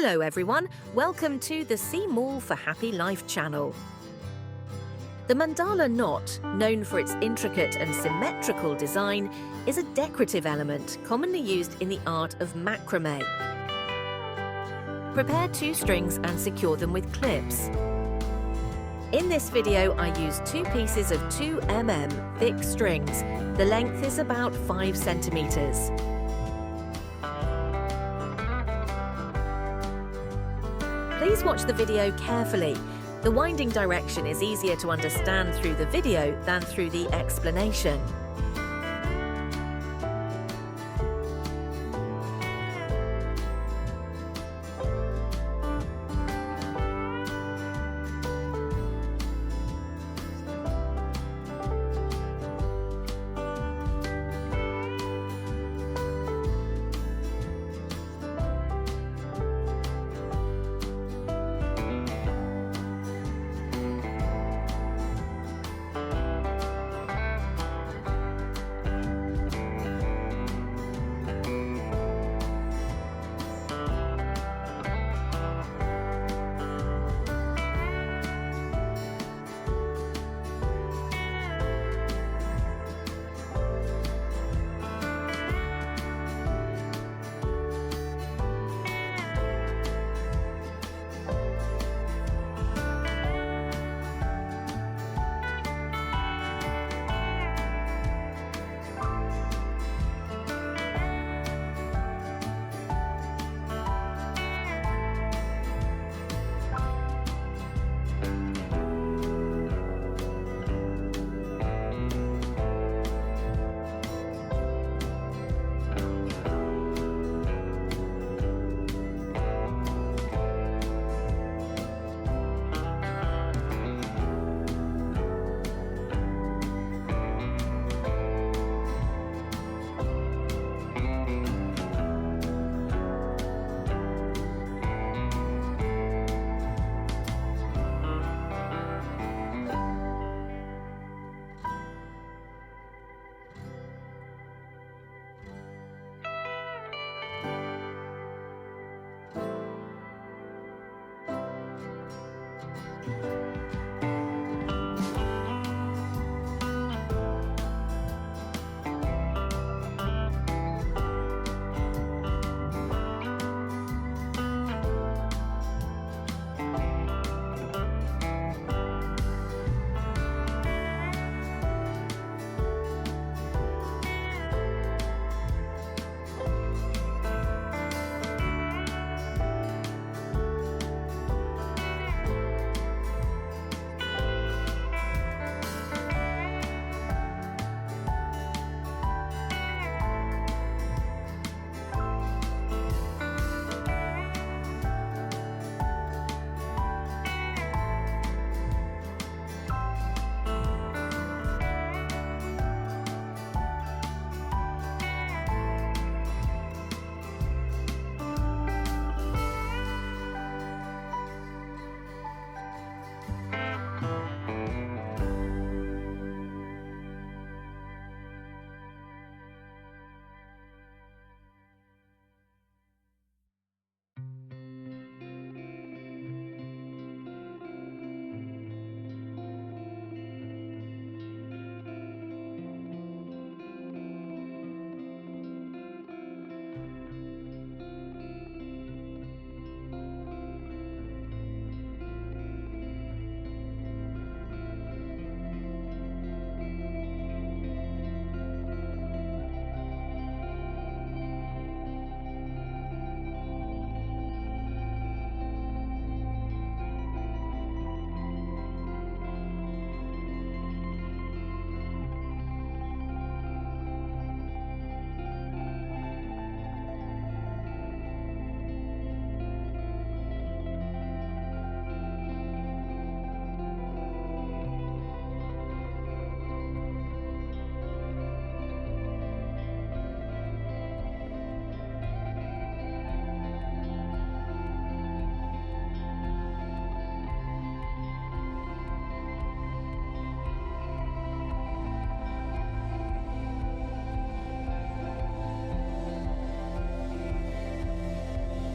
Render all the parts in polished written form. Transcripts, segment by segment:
Hello everyone, welcome to the Cmallforhappylife channel. The mandala knot, known for its intricate and symmetrical design, is a decorative element commonly used in the art of macrame. Prepare 2 strings and secure them with clips. In this video, I use 2 pieces of 2 mm thick strings. The length is about 5 centimeters. Please watch the video carefully. The winding direction is easier to understand through the video than through the explanation.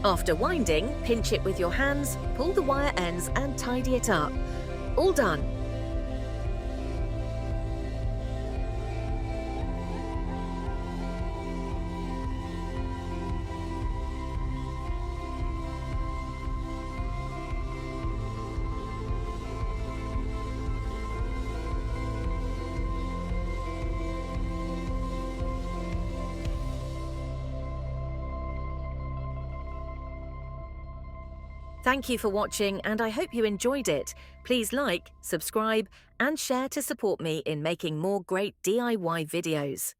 After winding, pinch it with your hands, pull the wire ends and tidy it up. All done. Thank you for watching, and I hope you enjoyed it. Please like, subscribe and share to support me in making more great DIY videos.